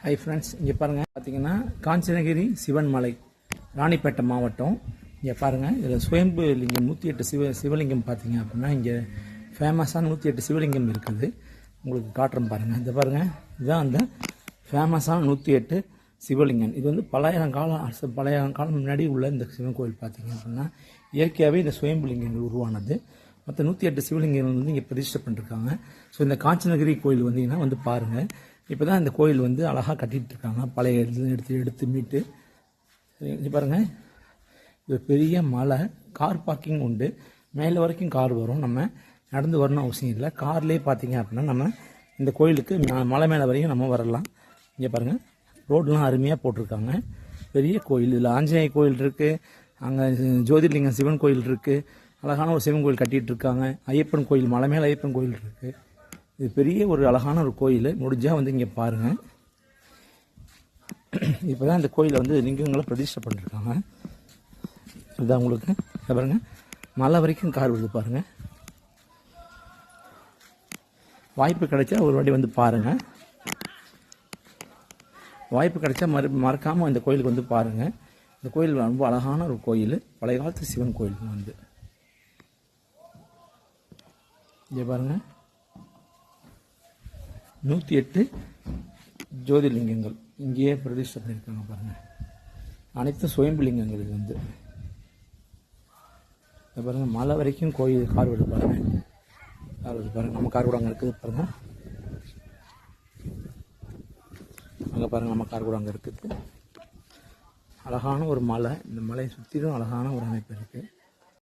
Hi friends, இங்கே பாருங்கள். பார்த்தீங்கன்னா காஞ்சனகிரி சிவன் மலை, ராணிப்பேட்டை மாவட்டம். இங்கே பாருங்கள், இதில் சுயம்பு லிங்கம் 108 சிவலிங்கம் பார்த்தீங்க அப்படின்னா இங்கே ஃபேமஸான 108 சிவலிங்கம் இருக்குது. உங்களுக்கு காட்டுறோம் பாருங்கள். இந்த பாருங்கள், இதுதான் அந்த ஃபேமஸான 108 சிவலிங்கம். இது வந்து பல காலம் முன்னாடி உள்ள இந்த சிவன் கோவில் பார்த்தீங்க அப்படின்னா இயற்கையாகவே இந்த சுயம்பு லிங்கங்கள் உருவானது. மற்ற 108 சிவலிங்கங்கள் வந்து இங்கே பிரதிஷ்டை பண்ணிருக்காங்க. ஸோ இந்த காஞ்சனகிரி கோயில் வந்தீங்கன்னா வந்து பாருங்கள். இப்போ தான் இந்த கோயில் வந்து அழகாக கட்டிகிட்டு இருக்காங்க. பழைய எடுத்து மீட்டு இது பாருங்கள். இது பெரிய மலை, கார் பார்க்கிங் உண்டு. மேலே வரைக்கும் கார் வரும். நம்ம நடந்து வரணும் அவசியம் இல்லை. கார்லேயே பார்த்தீங்க அப்படின்னா நம்ம இந்த கோயிலுக்கு மலை மேலே வரைக்கும் நம்ம வரலாம். இங்கே பாருங்கள், ரோடெலாம் அருமையாக போட்டிருக்காங்க. பெரிய கோயில். இதில் ஆஞ்சநேய கோயில் இருக்குது, அங்கே ஜோதிர்லிங்கம் சிவன் கோயில் இருக்குது, அழகான ஒரு சிவன் கோயில் கட்டிகிட்டு இருக்காங்க. ஐயப்பன் கோயில், மலை மேலே ஐயப்பன் கோயில் இருக்குது. இது பெரிய ஒரு அழகான ஒரு கோயில். முடிஞ்சால் வந்து இங்கே பாருங்கள். இப்போ தான் இந்த கோயிலை வந்து லிங்கங்களை பிரதிஷ்டை பண்ணியிருக்காங்க. இதுதான் உங்களுக்கு பாருங்கள், மலை வரைக்கும் கார் வருது பாருங்கள். வாய்ப்பு கிடைச்சா ஒரு வாட்டி வந்து பாருங்கள். வாய்ப்பு கிடைச்சா மறக்காமல் இந்த கோயிலுக்கு வந்து பாருங்கள். இந்த கோயில் ரொம்ப அழகான ஒரு கோயில், பழைய காலத்து சிவன் கோயில் வந்து. இங்கே பாருங்கள், 108 ஜோதிர்லிங்கங்கள் இங்கேயே பிரதிஷ்டை பண்ணியிருக்காங்க பாருங்கள். அனைத்தும் சுயம்பு லிங்கங்கள். இது வந்து பாருங்கள், மலை வரைக்கும் கோயில் கார் வருது பாருங்கள். கார் வருது பாருங்கள். நம்ம கார் கூட அங்கே இருக்குது பாருங்கள். அங்கே பாருங்கள், நம்ம கார் கூட அங்கே இருக்குது. அழகான ஒரு மலை. இந்த மலையை சுற்றிலும் அழகான ஒரு அமைப்பு இருக்குது.